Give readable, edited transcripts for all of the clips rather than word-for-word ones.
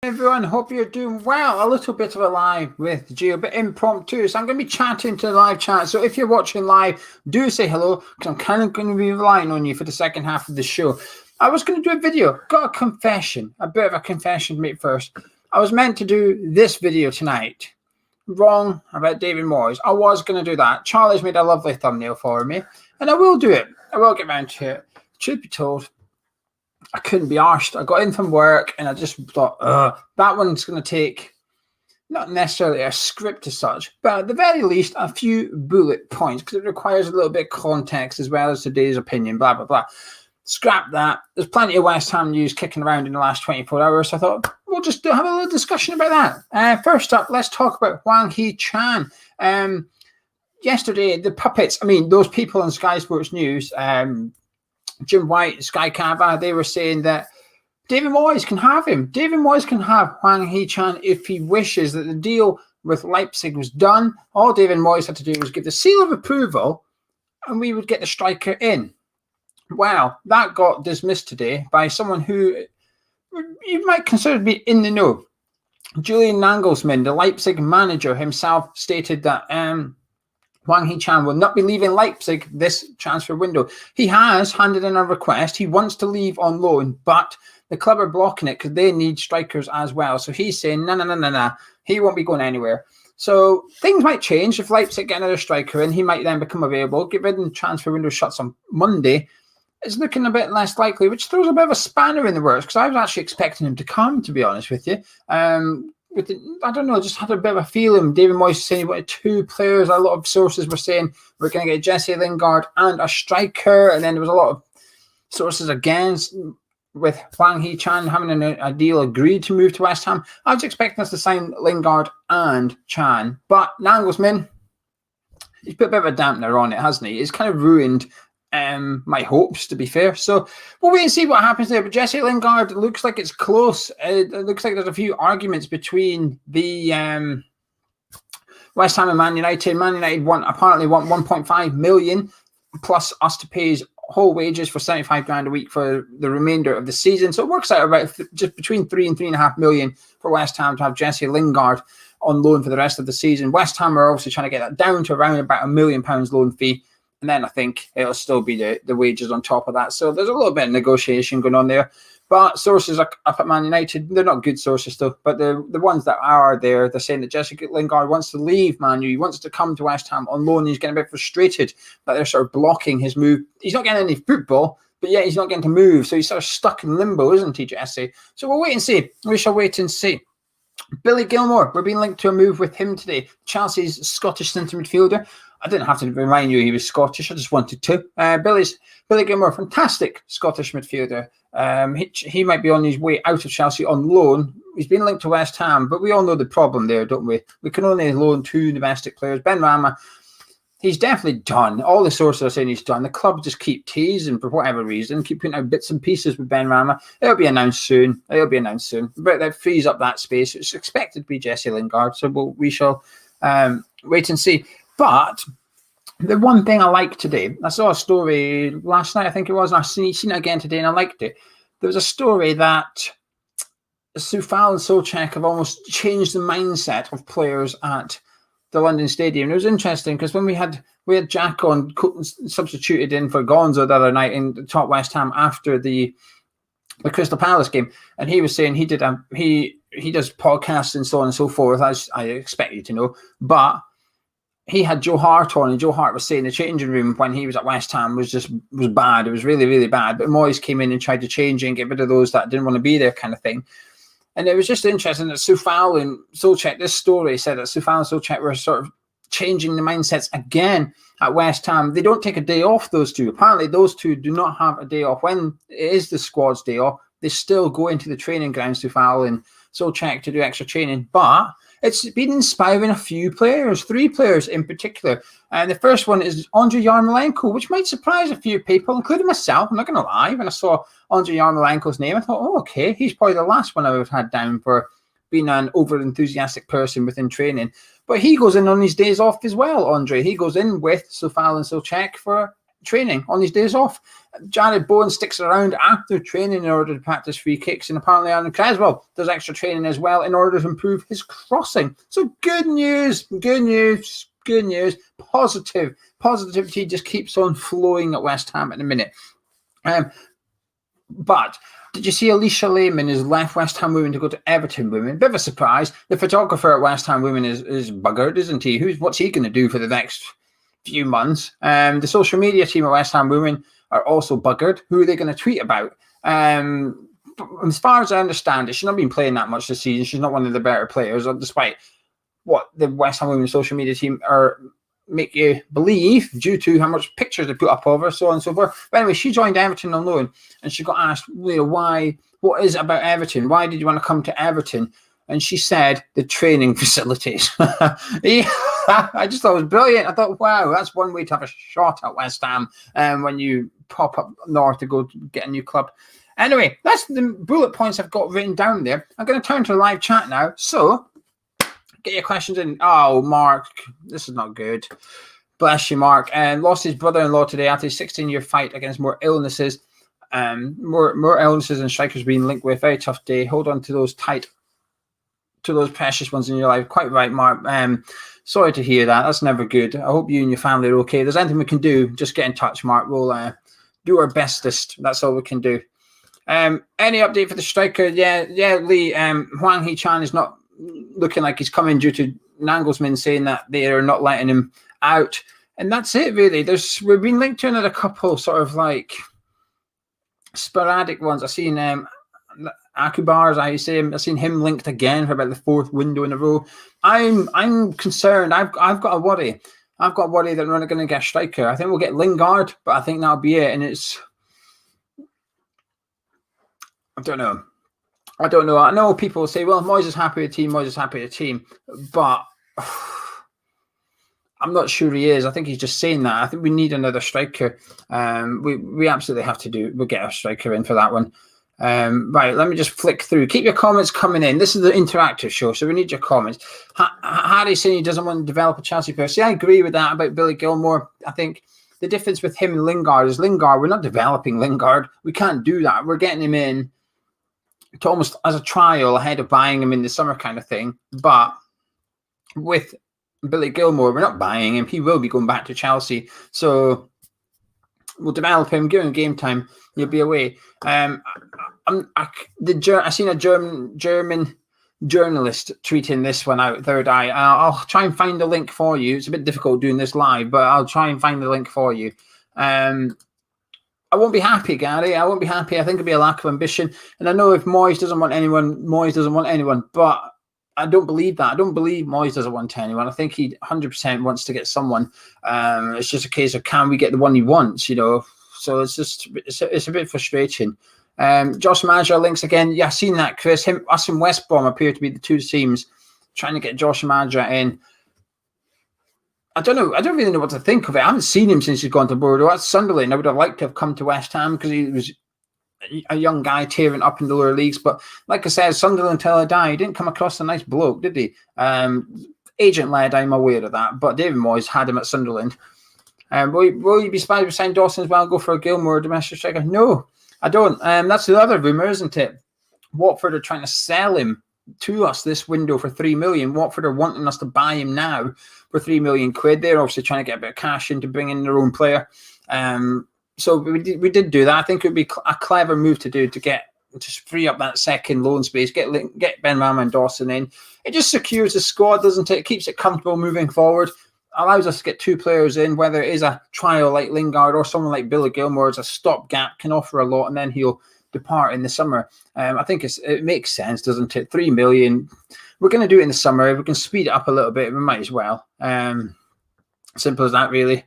Everyone, hope you're doing well. A little bit of a live with Gio, but impromptu. So I'm going to be chatting to the live chat. So if you're watching live, do say hello, because I'm kind of going to be relying on you for the second half of the show. I was going to do a video, got a confession, a bit of a confession to make first. I was meant to do this video tonight. Wrong about David Moyes. I was going to do that. Charlie's made a lovely thumbnail for me, and I will do it. I will get round to it. Truth be told, I couldn't be arsed. I got in from work and I just thought, that one's going to take not necessarily a script as such, but at the very least, a few bullet points because it requires a little bit of context as well as today's opinion, blah, blah, blah. Scrap that. There's plenty of West Ham news kicking around in the last 24 hours. So I thought we'll just have a little discussion about that. First up, let's talk about Hwang Hee-Chan. Yesterday, the puppets, those people on Sky Sports News, Jim White, Sky Cava, they were saying that David Moyes can have him. David Moyes can have Hwang Hee-Chan if he wishes, that the deal with Leipzig was done. All David Moyes had to do was give the seal of approval and we would get the striker in. Well, that got dismissed today by someone who you might consider to be in the know. Julian Nagelsmann, the Leipzig manager himself, stated that Hwang Hee-Chan will not be leaving Leipzig this transfer window. He has handed in a request. He wants to leave on loan, but the club are blocking it because they need strikers as well. So he's saying, no. He won't be going anywhere. So things might change. If Leipzig get another striker in, he might then become available. Given the transfer window shuts on Monday, it's looking a bit less likely, which throws a bit of a spanner in the works because I was actually expecting him to come, to be honest with you. I don't know, just had a bit of a feeling. David Moyes saying he wanted two players. A lot of sources were saying we're going to get Jesse Lingard and a striker. And then there was a lot of sources against with Hwang Hee-Chan having a deal agreed to move to West Ham. I was expecting us to sign Lingard and Chan. But Nagelsmann, he's put a bit of a dampener on it, hasn't he? It's kind of ruined my hopes, to be fair. So we'll wait and see what happens there. But Jesse Lingard looks like it's close. It looks like there's a few arguments between the West Ham and Man United. Man United apparently want 1.5 million plus us to pay his whole wages for 75 grand a week for the remainder of the season. So it works out about just between 3 and 3.5 million for West Ham to have Jesse Lingard on loan for the rest of the season. West Ham are obviously trying to get that down to around about £1 million loan fee. And then I think it'll still be the wages on top of that. So there's a little bit of negotiation going on there. But sources up at Man United, they're not good sources though, but the ones that are there, they're saying that Jesse Lingard wants to leave Man U. He wants to come to West Ham on loan. He's getting a bit frustrated that they're sort of blocking his move. He's not getting any football, but yet he's not getting to move. So he's sort of stuck in limbo, isn't he, Jesse? So we'll wait and see. We shall wait and see. Billy Gilmore, we're being linked to a move with him today. Chelsea's Scottish centre midfielder. I didn't have to remind you he was Scottish. I just wanted to. Billy Gilmore, fantastic Scottish midfielder. He might be on his way out of Chelsea on loan. He's been linked to West Ham, but we all know the problem there, don't we? We can only loan two domestic players. Ben Rama, he's definitely done. All the sources are saying he's done. The club just keep teasing for whatever reason, keep putting out bits and pieces with Ben Rama. It'll be announced soon. But that frees up that space. It's expected to be Jesse Lingard, so we shall wait and see. But the one thing I liked today, I saw a story last night, I think it was, and I've seen it again today, and I liked it. There was a story that Coufal and Solskjaer have almost changed the mindset of players at the London Stadium. It was interesting because when we had Jack on substituted in for Gonzo the other night in the top West Ham after the Crystal Palace game, and he was saying he does podcasts and so on and so forth, as I expect you to know, but he had Joe Hart on, and Joe Hart was saying the changing room when he was at West Ham was bad. It was really, really bad. But Moyes came in and tried to change it and get rid of those that didn't want to be there, kind of thing. And it was just interesting that Coufal and Solskjaer, this story said that Coufal and Solskjaer were sort of changing the mindsets again at West Ham. They don't take a day off, those two. Apparently, those two do not have a day off. When it is the squad's day off, they still go into the training grounds, Coufal and Solskjaer, to do extra training. But it's been inspiring a few players, 3 players in particular. And the first one is Andrei Yarmolenko, which might surprise a few people, including myself. I'm not going to lie. When I saw Andrei Yarmolenko's name, I thought, oh, okay, he's probably the last one I would have had down for being an over-enthusiastic person within training. But he goes in on his days off as well, Andre. He goes in with Coufal and Solskjaer for training on his days off. Jared Bowen sticks around after training in order to practice free kicks, and apparently Aaron Creswell does extra training as well in order to improve his crossing. So good news, good news, good news. Positivity just keeps on flowing at West Ham at the minute. But did you see Alicia Lehman has left West Ham Women to go to Everton Women? Bit of a surprise. The photographer at West Ham Women is buggered, isn't he? What's he going to do for the next few months? The social media team at West Ham Women are also buggered. Who are they going to tweet about? As far as I understand it, she's not been playing that much this season. She's not one of the better players, despite what the West Ham Women's social media team make you believe due to how much pictures they put up of her, so on and so forth. But anyway, she joined Everton on loan, and she got asked, why? What is it about Everton? Why did you want to come to Everton? And she said, the training facilities. I just thought it was brilliant. I thought, wow, that's one way to have a shot at West Ham when you pop up north to go get a new club. Anyway, that's the bullet points I've got written down there. I'm going to turn to live chat now. So, get your questions in. Oh, Mark, this is not good. Bless you, Mark. Lost his brother-in-law today after a 16-year fight against more illnesses. More illnesses and strikers being linked with. Very tough day. Hold on to those those precious ones in your life. Quite right, Mark. Sorry to hear that. That's never good. I hope you and your family are okay. If there's anything we can do, just get in touch, Mark. We'll do our bestest. That's all we can do. Any update for the striker? Yeah, Lee. Hwang Hee-Chan is not looking like he's coming due to Nagelsmann saying that they are not letting him out. And that's it, really. We've been linked to another couple sort of like sporadic ones. I've seen Akubars, I've seen him linked again for about the fourth window in a row. I'm concerned. I've got a worry. I've got a worry that we're not going to get a striker. I think we'll get Lingard, but I think that'll be it. And I don't know. I know people say, well, Moyes is happy with the team, but I'm not sure he is. I think he's just saying that. I think we need another striker. We absolutely have to we'll get a striker in for that one. Right, let me just flick through. Keep your comments coming in. This is the interactive show, so we need your comments. Harry saying he doesn't want to develop a Chelsea player. See, I agree with that about Billy Gilmore. I think the difference with him and Lingard is we're not developing Lingard. We can't do that. We're getting him in to almost as a trial ahead of buying him in the summer kind of thing. But with Billy Gilmore, we're not buying him. He will be going back to Chelsea. So we'll develop him, give him game time. He'll be away. I seen a German journalist tweeting this one out, Third Eye. I'll try and find the link for you. It's a bit difficult doing this live, but I'll try and find the link for you. I won't be happy, Gary. I won't be happy. I think it'll be a lack of ambition. And I know if Moyes doesn't want anyone, but I don't believe that. I don't believe Moyes doesn't want anyone. I think he 100% wants to get someone. It's just a case of, can we get the one he wants, So it's a bit frustrating. Josh Maja links again. Yeah, I've seen that, Chris. Us and West Brom appear to be the two teams trying to get Josh Maja in. I don't know. I don't really know what to think of it. I haven't seen him since he's gone to Bordeaux. At Sunderland, I would have liked to have come to West Ham because he was a young guy tearing up in the lower leagues. But like I said, Sunderland till I die, he didn't come across a nice bloke, did he? Agent-led, I'm aware of that. But David Moyes had him at Sunderland. Will you be surprised if we sign Dawson as well, go for a Gilmore domestic striker? No, I don't. That's the other rumour, isn't it? Watford are trying to sell him to us this window for 3 million. Watford are wanting us to buy him now for 3 million quid. They're obviously trying to get a bit of cash in to bring in their own player. So we did do that. I think it would be a clever move to do to free up that second loan space, get Ben Rama and Dawson in. It just secures the squad, doesn't it? It keeps it comfortable moving forward. Allows us to get two players in, whether it is a trial like Lingard or someone like Billy Gilmore as a stopgap, can offer a lot, and then he'll depart in the summer. I think it makes sense, doesn't it? 3 million. We're going to do it in the summer. If we can speed it up a little bit, we might as well. Simple as that, really.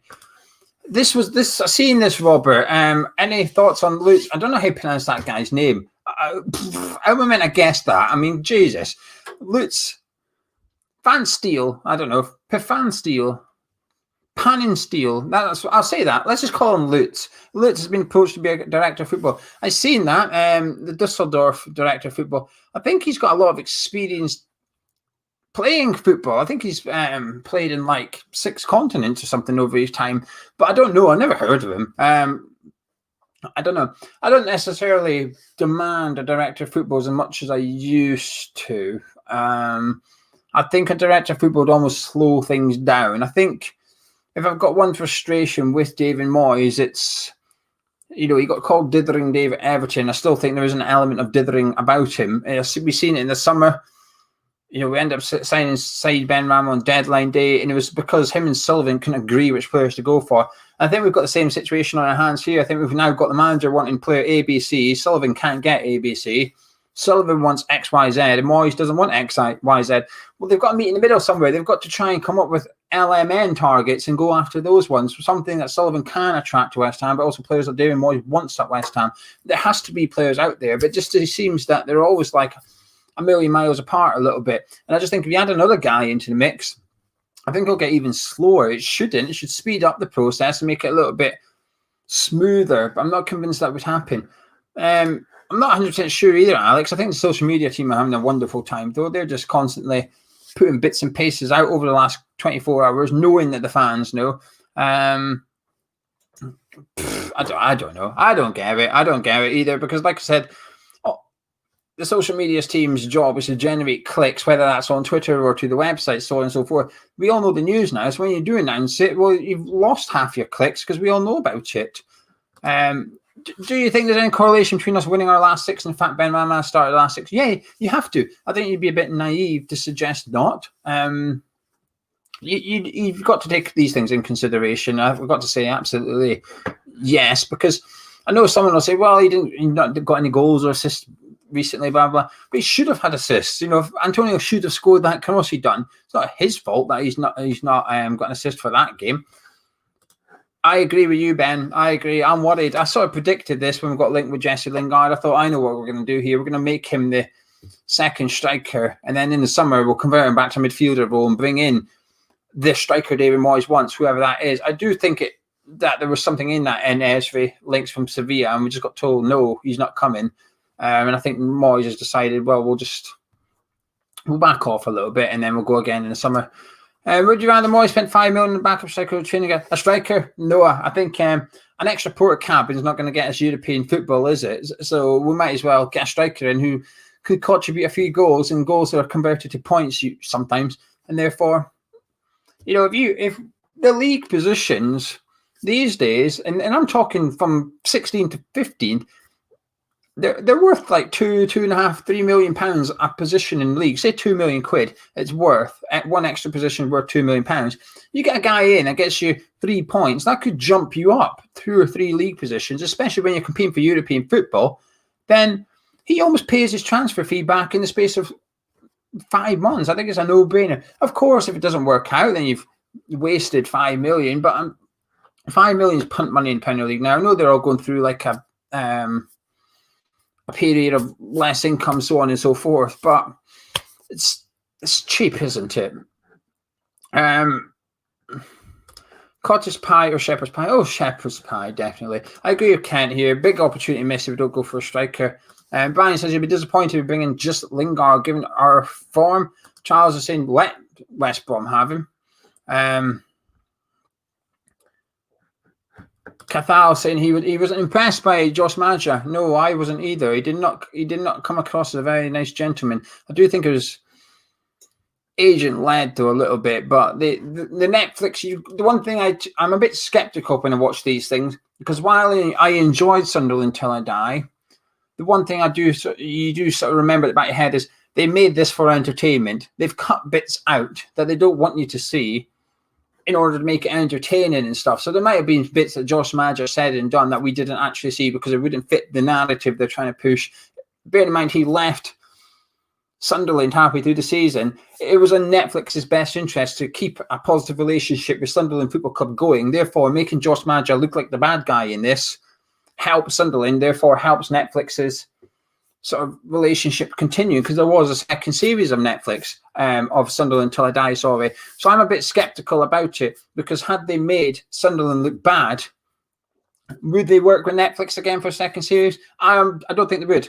I've seen this, Robert. Any thoughts on Lutz? I don't know how you pronounce that guy's name. How am I meant to guess that? I mean, Jesus. Lutz Van Steel. I don't know. Van Steel. Panin Steel. I'll say that. Let's just call him Lutz. Lutz has been approached to be a director of football. I've seen that. The Dusseldorf director of football. I think he's got a lot of experience playing football. I think he's played in like 6 continents or something over his time. But I don't know. I never heard of him. I don't know. I don't necessarily demand a director of football as much as I used to. I think a director of football would almost slow things down. I think if I've got one frustration with David Moyes, it's, he got called Dithering Dave at Everton. I still think there is an element of dithering about him. We've seen it in the summer. We end up signing Said Benrahma on deadline day, and it was because him and Sullivan couldn't agree which players to go for. I think we've got the same situation on our hands here. I think we've now got the manager wanting player ABC. Sullivan can't get ABC. Sullivan wants XYZ, and Moyes doesn't want XYZ. Well, they've got to meet in the middle somewhere. They've got to try and come up with LMN targets and go after those ones. Something that Sullivan can attract to West Ham, but also players that David Moyes wants at West Ham. There has to be players out there, but just it seems that they're always like a million miles apart a little bit. And I just think if you add another guy into the mix, I think it'll get even slower. It shouldn't. It should speed up the process and make it a little bit smoother. But I'm not convinced that would happen. I'm not 100% sure either, Alex. I think the social media team are having a wonderful time, though. They're just constantly putting bits and pieces out over the last 24 hours, knowing that the fans know. I don't know. I don't get it. I don't get it either, because like I said, the social media team's job is to generate clicks, whether that's on Twitter or to the website, so on and so forth. We all know the news now. So when you do announce it, well, you've lost half your clicks because we all know about it. Do you think there's any correlation between us winning our last 6 and the fact Benrahma started the last 6? Yeah, you have to. I think you'd be a bit naive to suggest not. You've got to take these things in consideration. I've got to say absolutely yes, because I know someone will say, well, he not got any goals or assists recently, blah, blah. But he should have had assists. If Antonio should have scored that cross he done, it's not his fault that he's not got an assist for that game. I agree with you, Ben. I agree. I'm worried. I sort of predicted this when we got linked with Jesse Lingard. I thought, I know what we're going to do here. We're going to make him the second striker, and then in the summer we'll convert him back to midfielder role and bring in the striker David Moyes wants, whoever that is. I do think that there was something in that Esri links from Sevilla, and we just got told, no, he's not coming. And I think Moyes has decided, well, we'll back off a little bit and then we'll go again in the summer. Would you rather Moyes spent $5 million on the backup striker training a striker? No, I think an extra porter cabin is not going to get us European football, is it? So we might as well get a striker in who could contribute a few goals, and goals that are converted to points sometimes. And therefore, if the league positions these days, and I'm talking from 16 to 15, they're worth like £2.5, £3 million a position in the league. Say £2 million it's worth. One extra position worth £2 million. You get a guy in that gets you 3 points. That could jump you up 2 or 3 league positions, especially when you're competing for European football. Then he almost pays his transfer fee back in the space of 5 months. I think it's a no-brainer. Of course, if it doesn't work out, then you've wasted $5 million. But $5 million is punt money in Premier League now. I know they're all going through like a period of less income, so on and so forth, but it's cheap, isn't it? Cottage pie or shepherd's pie? Oh, shepherd's pie, definitely. I agree with Kent here. Big opportunity miss if we don't go for a striker. Brian says he'll be disappointed if we bring in just Lingard given our form. Charles is saying let West Brom have him. Coufal saying he wasn't impressed by Josh Maja. No, I wasn't either. He did not come across as a very nice gentleman. I do think it was agent led though a little bit, but the Netflix. The one thing I'm a bit skeptical when I watch these things, because while I enjoyed Sunderland Till I Die, the one thing you do sort of remember at the back of your head is they made this for entertainment. They've cut bits out that they don't want you to see in order to make it entertaining and stuff. So there might have been bits that Josh Maja said and done that we didn't actually see because it wouldn't fit the narrative they're trying to push. Bear in mind, he left Sunderland halfway through the season. It was in Netflix's best interest to keep a positive relationship with Sunderland Football Club going. Therefore, making Josh Maja look like the bad guy in this helps Sunderland, therefore helps Netflix's sort of relationship continue, because there was a second series of Netflix of Sunderland Till I Die, sorry. So I'm a bit skeptical about it, because had they made Sunderland look bad, would they work with Netflix again for a second series? I don't think they would.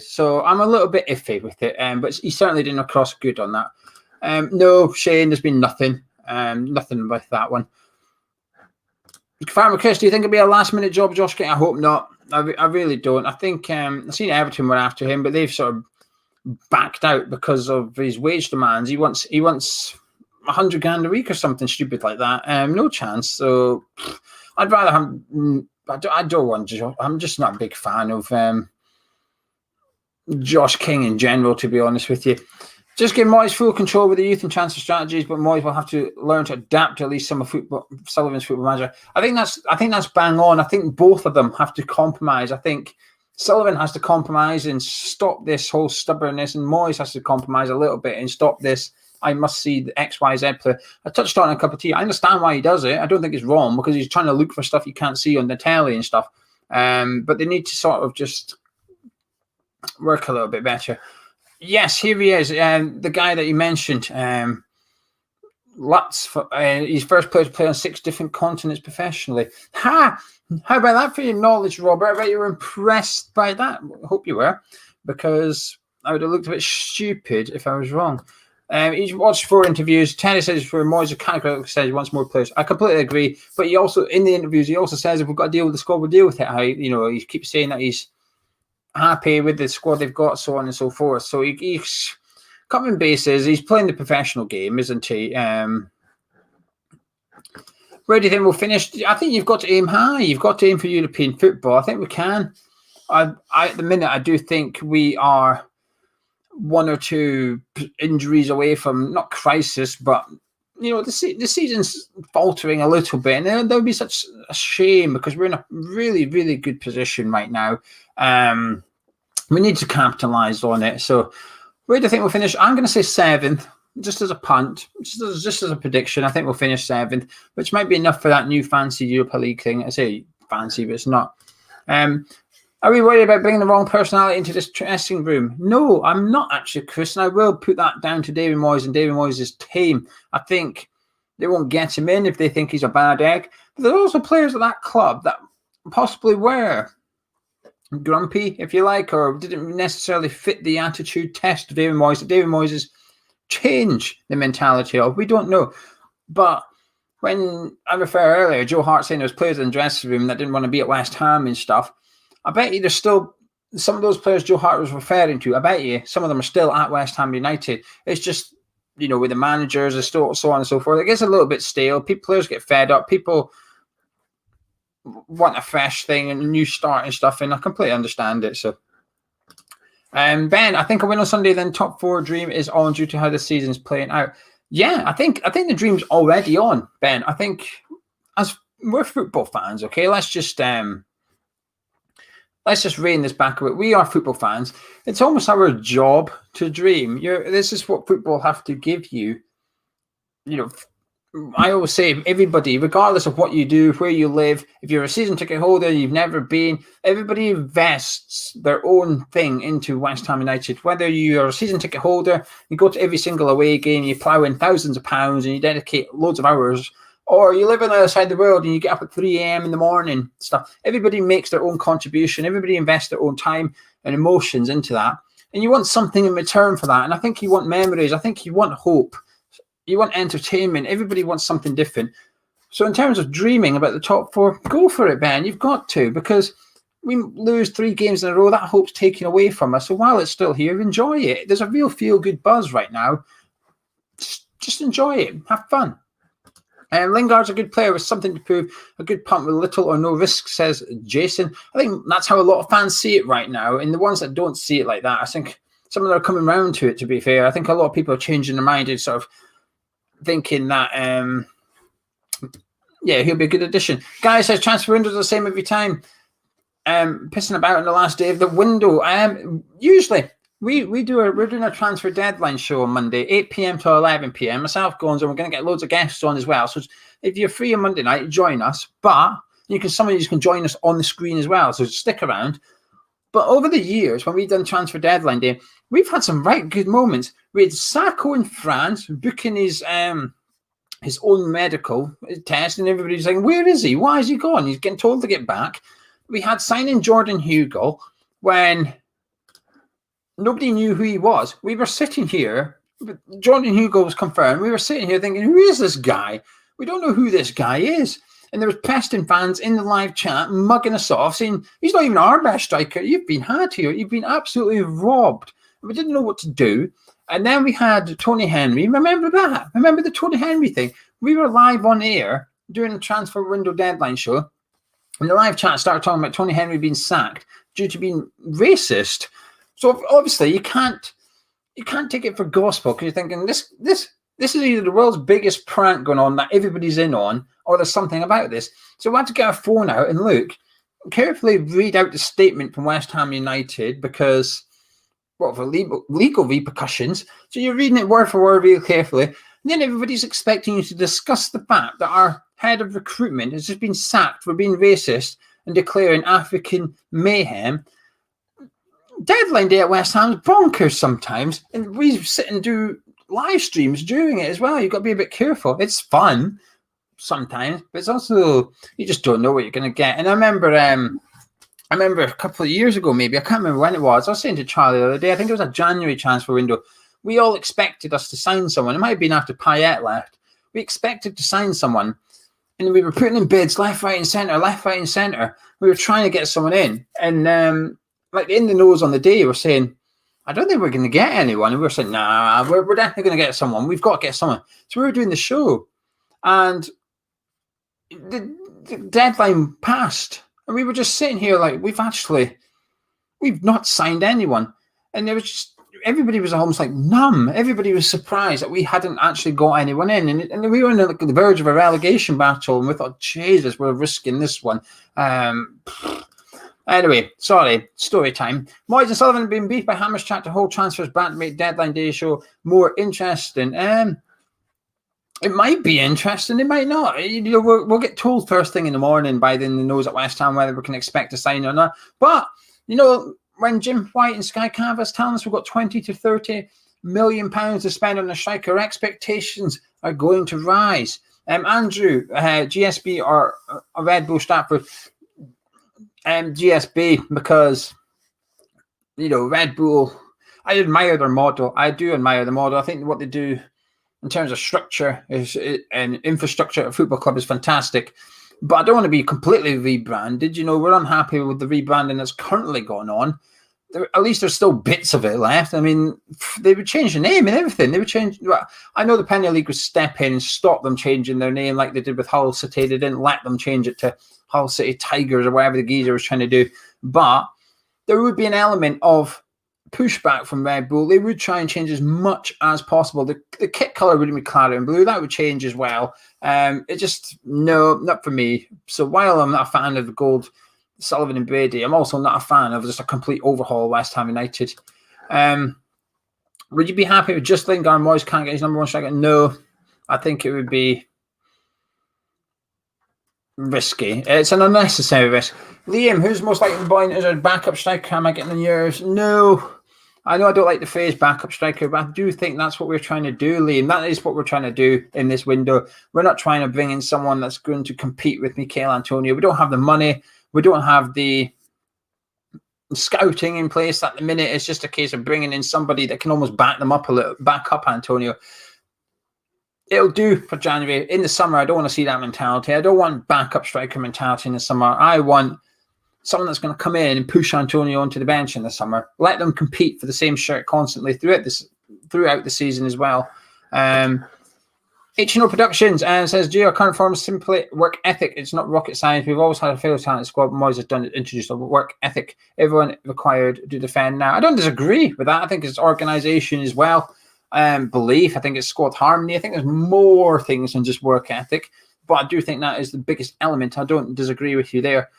So I'm a little bit iffy with it, but he certainly didn't cross good on that. No, Shane, there's been nothing. Nothing with that one. Farmer Chris, do you think it'll be a last-minute job, Josh King? I hope not. I really don't. I think I've seen Everton were after him, but they've sort of backed out because of his wage demands. He wants 100 grand a week or something stupid like that. No chance. So I'd rather have. I don't want. I'm just not a big fan of Josh King in general, to be honest with you. Just give Moyes full control with the youth and transfer strategies, but Moyes will have to learn to adapt to at least some of Sullivan's football manager. I think that's bang on. I think both of them have to compromise. I think Sullivan has to compromise and stop this whole stubbornness, and Moyes has to compromise a little bit and stop this. I must see the XYZ player. I touched on a cup of tea. I understand why he does it. I don't think it's wrong because he's trying to look for stuff you can't see on the telly and stuff. But they need to sort of just work a little bit better. Yes, here he is. The guy that you mentioned, Lutz. He's first player to play on 6 different continents professionally. Ha! How about that for your knowledge, Robert? I bet you were impressed by that. I hope you were, because I would have looked a bit stupid if I was wrong. He's watched 4 interviews. Terry says for Moyes, says he wants more players. I completely agree. But he also, in the interviews, he also says if we've got to deal with the squad, we'll deal with it. He keeps saying that he's happy with the squad they've got, so on and so forth. So he's covering bases. He's playing the professional game, isn't he? Where do you think we'll finish? I think you've got to aim high. You've got to aim for European football. I think we can. At the minute, I do think we are 1 or 2 injuries away from not crisis, but the season's faltering a little bit, and there would be such a shame because we're in a really, really good position right now. We need to capitalise on it. So, where do you think we'll finish? I'm going to say 7th, just as a punt, just as a prediction. I think we'll finish 7th, which might be enough for that new fancy Europa League thing. I say fancy, but it's not. Are we worried about bringing the wrong personality into this dressing room? No, I'm not actually, Chris, and I will put that down to David Moyes and David Moyes' team. I think they won't get him in if they think he's a bad egg. But there are also players at that club that possibly were grumpy, if you like, or didn't necessarily fit the attitude test of David Moyes. That David Moyes has changed the mentality of. We don't know. But when I refer earlier, Joe Hart saying there was players in the dressing room that didn't want to be at West Ham and stuff, I bet you there's still some of those players Joe Hart was referring to. I bet you some of them are still at West Ham United. It's just, with the managers and so on and so forth. It gets a little bit stale. Players get fed up. People want a fresh thing and a new start and stuff, and I completely understand it. So, Ben, I think a win on Sunday, then top 4 dream is on due to how the season's playing out. Yeah, I think the dream's already on, Ben. I think as we're football fans, okay, let's just rein this back a bit. We are football fans. It's almost our job to dream. This is what football have to give you. I always say, everybody, regardless of what you do, where you live, if you're a season ticket holder, you've never been, everybody invests their own thing into West Ham United. Whether you're a season ticket holder, you go to every single away game, you plough in thousands of pounds and you dedicate loads of hours, or you live on the other side of the world and you get up at 3 a.m. in the morning, stuff. Everybody makes their own contribution. Everybody invests their own time and emotions into that. And you want something in return for that. And I think you want memories. I think you want hope. You want entertainment. Everybody wants something different. So in terms of dreaming about the top 4, go for it, Ben. You've got to, because we lose 3 games in a row. That hope's taken away from us. So while it's still here, enjoy it. There's a real feel-good buzz right now. Just enjoy it. Have fun. Lingard's a good player with something to prove. A good punt with little or no risk, says Jason. I think that's how a lot of fans see it right now. And the ones that don't see it like that, I think some of them are coming around to it, to be fair. I think a lot of people are changing their mind and sort of thinking that, he'll be a good addition. Guy says transfer windows are the same every time. Pissing about on the last day of the window. Usually, we're doing a transfer deadline show on Monday, 8 p.m. to 11 p.m. Myself, Goins, and we're going to get loads of guests on as well. So if you're free on Monday night, join us. But some of you can join us on the screen as well. So stick around. But over the years, when we've done transfer deadline day, we've had some right good moments. We had Sacco in France booking his own medical test, and everybody's saying, "Where is he? Why is he gone? He's getting told to get back." We had signing Jordan Hugo when nobody knew who he was. We were sitting here But Jordan Hugo was confirmed. We were sitting here thinking, who is this guy? We don't know who this guy is. And there was Preston fans in the live chat mugging us off, saying, he's not even our best striker. You've been had here. You've been absolutely robbed. We didn't know what to do. And then we had Tony Henry. Remember that? Remember the Tony Henry thing? We were live on air during the transfer window deadline show. And the live chat started talking about Tony Henry being sacked due to being racist. So obviously you can't take it for gospel, because you're thinking this is either the world's biggest prank going on that everybody's in on, or there's something about this. So we had to get our phone out and look, carefully read out the statement from West Ham United, because for legal repercussions. So you're reading it word for word real carefully. And then everybody's expecting you to discuss the fact that our head of recruitment has just been sacked for being racist and declaring African mayhem. Deadline day at West Ham's bonkers sometimes, and we sit and do live streams during it as well. You've got to be a bit careful. It's fun sometimes, but it's also, you just don't know what you're going to get. And I remember a couple of years ago, maybe, I can't remember when it was, I was saying to Charlie the other day, I think it was a January transfer window, we all expected us to sign someone. It might have been after Payet left. We expected to sign someone, and we were putting in bids left, right, and centre. We were trying to get someone in, and like in the nose on the day, we're saying, I don't think we're going to get anyone. And we were saying, nah, we're definitely going to get someone. We've got to get someone. So we were doing the show, and the deadline passed, and we were just sitting here like, we've not signed anyone. And there was just, everybody was almost like numb. Everybody was surprised that we hadn't actually got anyone in. And we were on the verge of a relegation battle, and we thought, Jesus, we're risking this one. Anyway, sorry, story time. Moyes and Sullivan have been beat by Hammers Chat to hold transfers back to make deadline day show more interesting. It might be interesting, it might not. We'll get told first thing in the morning by the nose at West Ham whether we can expect to sign or not. But, when Jim White and Sky Canvas telling us we've got 20 to 30 million pounds to spend on a striker, expectations are going to rise. Andrew, GSB or Red Bull Stratford, GSB, because Red Bull, I admire their model. I do admire the model. I think what they do in terms of structure and infrastructure at a football club is fantastic. But I don't want to be completely rebranded. We're unhappy with the rebranding that's currently going on. At least there's still bits of it left. I mean, they would change the name and everything. They would change. Well, I know the Premier League would step in and stop them changing their name like they did with Hull City. They didn't let them change it to Hull City Tigers or whatever the geezer was trying to do. But there would be an element of pushback from Red Bull. They would try and change as much as possible. The kit colour wouldn't be claret and blue. That would change as well. It just, no, not for me. So while I'm not a fan of the gold Sullivan and Brady, I'm also not a fan of just a complete overhaul of West Ham United. Would you be happy with just Lingard? Moyes can't get his number one striker? No, I think it would be risky. It's an unnecessary risk. Liam, who's most likely to buy as a backup striker? Am I getting on yours? No. I know I don't like the phrase backup striker, but I do think that's what we're trying to do, Liam. That is what we're trying to do in this window. We're not trying to bring in someone that's going to compete with Mikel Antonio. We don't have the money. We don't have the scouting in place at the minute. It's just a case of bringing in somebody that can almost back them up a little, back up Antonio. It'll do for January. In the summer, I don't want to see that mentality. I don't want backup striker mentality in the summer. I want someone that's going to come in and push Antonio onto the bench in the summer. Let them compete for the same shirt constantly throughout the season as well. H&O Productions says, our current form is simply work ethic. It's not rocket science. We've always had a failed talent squad. Moyes has introduced a work ethic. Everyone required to defend now. I don't disagree with that. I think it's organisation as well. Belief. I think it's squad harmony. I think there's more things than just work ethic. But I do think that is the biggest element. I don't disagree with you there.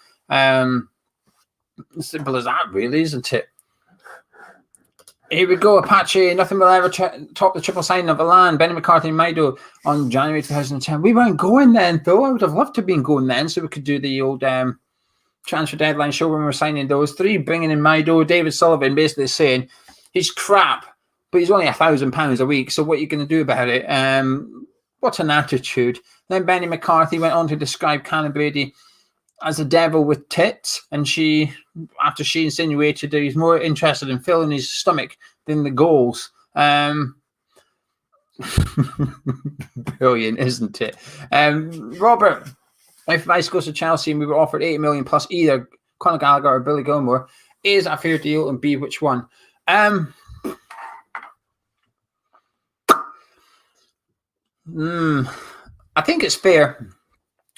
Simple as that, really, isn't it? Here we go, Apache. Nothing will ever top the triple signing of Elan, Benny McCarthy, and Maido on January 2010. We weren't going then, though. I would have loved to have been going then, so we could do the old transfer deadline show when we were signing those three, bringing in Maido. David Sullivan basically saying he's crap, but he's only £1,000 a week. So what are you going to do about it? What an attitude. Then Benny McCarthy went on to describe Cannon Brady as a devil with tits, and after she insinuated that he's more interested in filling his stomach than the goals. Brilliant, isn't it? Robert, if Rice goes to Chelsea and we were offered 80 million plus either Conor Gallagher or Billy Gilmore, is that a fair deal? And B, which one? I think it's fair.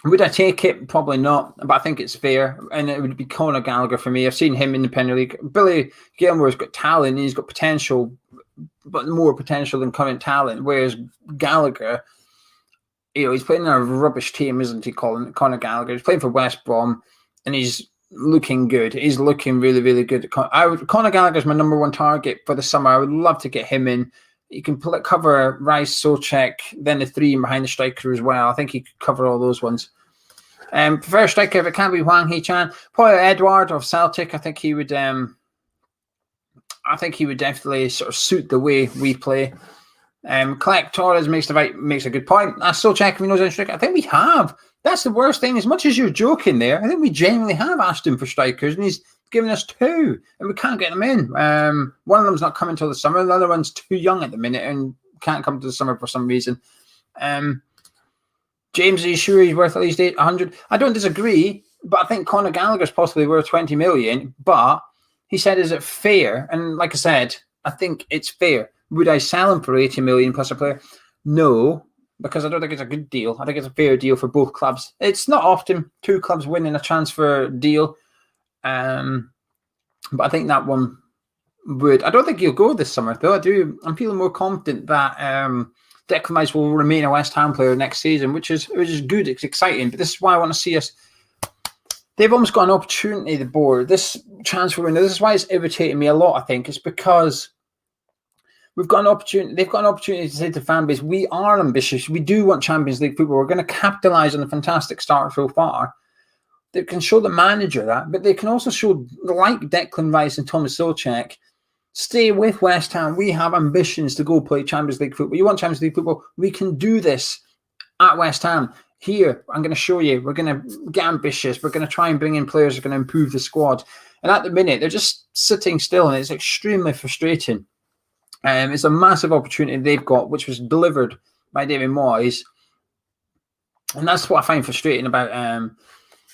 Would I take it? Probably not, but I think it's fair. And it would be Conor Gallagher for me. I've seen him in the Premier League. Billy Gilmore's got talent, and he's got potential, but more potential than current talent. Whereas Gallagher, he's playing in a rubbish team, isn't he, Conor Gallagher? He's playing for West Brom, and he's looking good. He's looking really, really good. Conor Gallagher's my number one target for the summer. I would love to get him in. He can cover Rice, Souček, then the three behind the striker as well. I think he could cover all those ones. First striker, if it can't be Hwang Hee-Chan, probably Edward of Celtic. I think he would. I think he would definitely sort of suit the way we play. Clark Torres makes a good point. Souček, if he knows any striker, I think we have. That's the worst thing. As much as you're joking there, I think we genuinely have asked him for strikers, and he's given us two, and we can't get them in. One of them's not coming till the summer. The other one's too young at the minute and can't come to the summer for some reason. James, are you sure he's worth at least 800? I don't disagree, but I think Conor Gallagher's possibly worth 20 million. But he said, is it fair? And like I said, I think it's fair. Would I sell him for 80 million plus a player? No, because I don't think it's a good deal. I think it's a fair deal for both clubs. It's not often two clubs winning a transfer deal. But I think that one would. I don't think he'll go this summer, though. I'm feeling more confident that Declan Rice will remain a West Ham player next season, which is good. It's exciting. But this is why I want to see us. They've almost got an opportunity, the board, this transfer window. This is why it's irritating me a lot, I think. It's because we've got an opportunity. They've got an opportunity to say to the fan base, we are ambitious. We do want Champions League football. We're going to capitalise on the fantastic start so far. They can show the manager that, but they can also show, like Declan Rice and Thomas Souček, stay with West Ham. We have ambitions to go play Champions League football. You want Champions League football? We can do this at West Ham. Here, I'm going to show you. We're going to get ambitious. We're going to try and bring in players who are going to improve the squad. And at the minute, they're just sitting still, and it's extremely frustrating. It's a massive opportunity they've got, which was delivered by David Moyes. And that's what I find frustrating about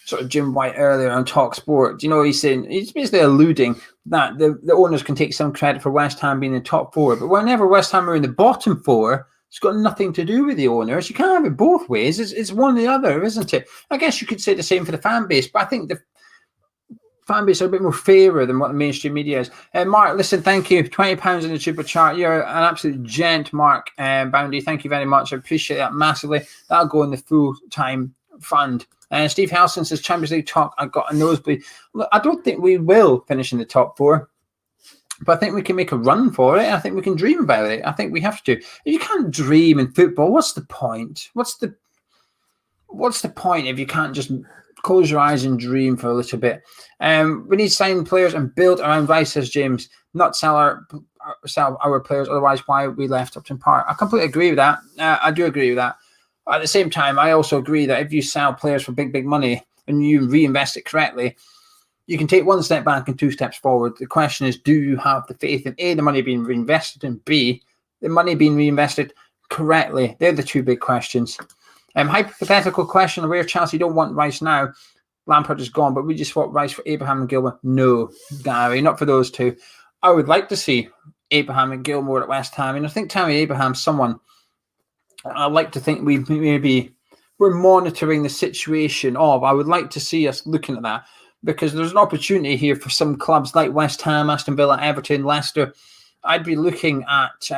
sort of Jim White earlier on Talk Sport. He's basically alluding that the owners can take some credit for West Ham being in the top four. But whenever West Ham are in the bottom four, it's got nothing to do with the owners. You can't have it both ways. It's one or the other, isn't it? I guess you could say the same for the fan base, but I think the fan base are a bit more fairer than what the mainstream media is. Mark, listen, thank you. £20 in the super chart. You're an absolute gent, Mark Boundy. Thank you very much. I appreciate that massively. That'll go in the full-time fund. Steve Halson says, Champions League talk, I got a nosebleed. Look, I don't think we will finish in the top four, but I think we can make a run for it. I think we can dream about it. I think we have to. If you can't dream in football, what's the point? What's the point if you can't just close your eyes and dream for a little bit? We need to sign players and build around Rice, says James, not sell our players. Otherwise, why we left Upton Park? I completely agree with that. I do agree with that. At the same time, I also agree that if you sell players for big, big money and you reinvest it correctly, you can take one step back and two steps forward. The question is, do you have the faith in A, the money being reinvested, and B, the money being reinvested correctly? They're the two big questions. Hypothetical question, where Chelsea don't want Rice now. Lampard is gone, but we just swap Rice for Abraham and Gilmore. No, Gary, not for those two. I would like to see Abraham and Gilmore at West Ham. And I think Tammy Abraham's someone I like to think we're monitoring the situation of. I would like to see us looking at that, because there's an opportunity here for some clubs like West Ham, Aston Villa, Everton, Leicester. I'd be looking at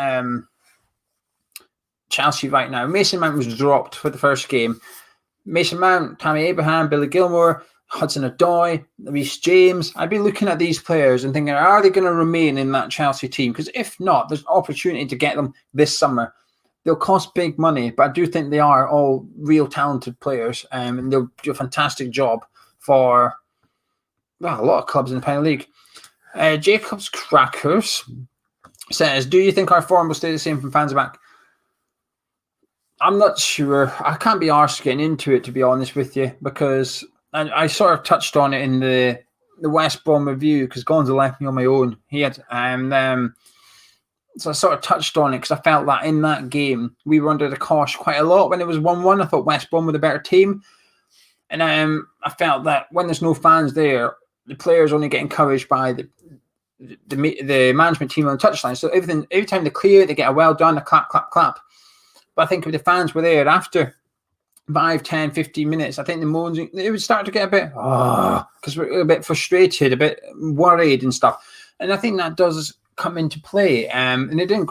Chelsea right now. Mason Mount was dropped for the first game. Mason Mount, Tammy Abraham, Billy Gilmore, Hudson-Odoi, Reece James. I'd be looking at these players and thinking, are they going to remain in that Chelsea team? Because if not, there's an opportunity to get them this summer. They'll cost big money, but I do think they are all real talented players, and they'll do a fantastic job for a lot of clubs in the Premier League. Jacobs Crackers says, do you think our form will stay the same from fans back? I'm not sure. I can't be arsed getting into it, to be honest with you, because I sort of touched on it in the West Brom review, because Gonzo left me on my own. He had So I sort of touched on it because I felt that in that game, we were under the cosh quite a lot. When it was 1-1, I thought West Brom were the better team. And I felt that when there's no fans there, the players only get encouraged by the management team on the touchline. So every time they clear, they get a well done, a clap, clap, clap. But I think if the fans were there after 5, 10, 15 minutes, I think the moans, it would start to get a bit, because we're a bit frustrated, a bit worried and stuff. And I think that does come into play. And it didn't,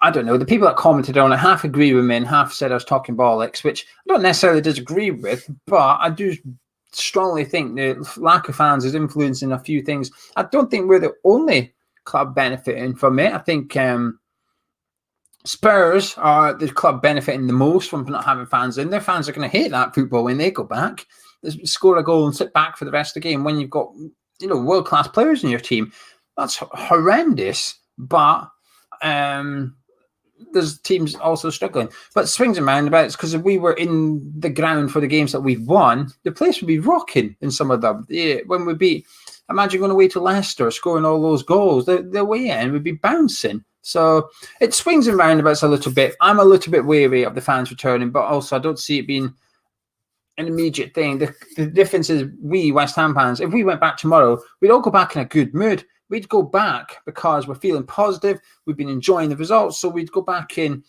I don't know, the people that commented on it half agree with me and half said I was talking bollocks, which I don't necessarily disagree with, but I do strongly think the lack of fans is influencing a few things. I don't think we're the only club benefiting from it. I think Spurs are the club benefiting the most from not having fans in. Their fans are going to hate that football when they go back. They score a goal and sit back for the rest of the game when you've got, you know, world-class players in your team. That's horrendous, but there's teams also struggling. But swings and roundabouts, because if we were in the ground for the games that we've won, the place would be rocking in some of them. Yeah, when we beat, imagine going away to Leicester, scoring all those goals, the way in would be bouncing. So it swings and roundabouts a little bit. I'm a little bit wary of the fans returning, but also I don't see it being an immediate thing. The difference is we West Ham fans, if we went back tomorrow, we'd all go back in a good mood. We'd go back because we're feeling positive. We've been enjoying the results. So we'd go back in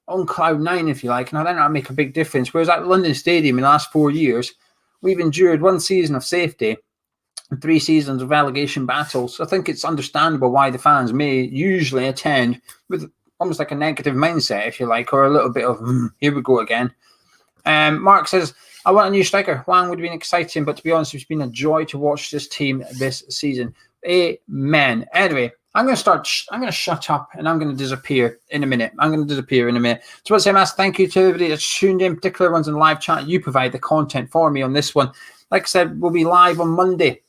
on cloud 9, if you like. And I think that'll make a big difference. Whereas at London Stadium in the last 4 years, we've endured 1 season of safety and 3 seasons of relegation battles. So I think it's understandable why the fans may usually attend with almost like a negative mindset, if you like, or a little bit of, here we go again. Mark says, I want a new striker. Hwang would have been exciting, but to be honest, it's been a joy to watch this team this season. Amen. Anyway, I'm going to shut up and I'm going to disappear in a minute. So I say, Mass, thank you to everybody that's tuned in, particular ones in live chat. You provide the content for me on this one. Like I said, we'll be live on Monday.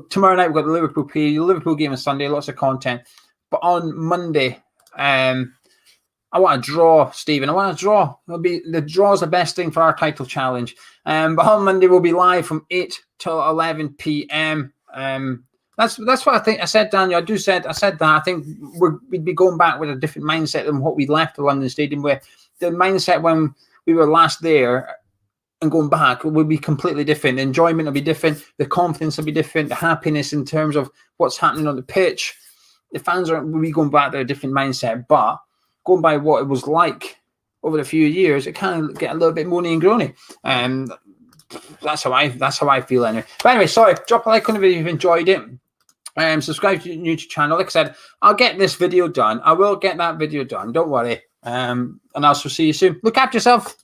Tomorrow night, we've got the Liverpool game on Sunday, lots of content. But on Monday, I want to draw, Stephen. I want to draw. The draw's the best thing for our title challenge. But on Monday, we'll be live from 8 till 11 p.m. That's what I think. I said, Daniel. I said that. I think we'd be going back with a different mindset than what we left the London Stadium with. The mindset when we were last there and going back will be completely different. The enjoyment will be different. The confidence will be different. The happiness in terms of what's happening on the pitch. The fans will be going back to a different mindset. But going by what it was like over the few years, it can get a little bit moany and groany. That's how I feel anyway. But anyway, sorry. Drop a like on the video if you've enjoyed it. Subscribe to the YouTube channel. Like I said, I'll get this video done. I will get that video done. Don't worry. And I'll see you soon. Look after yourself.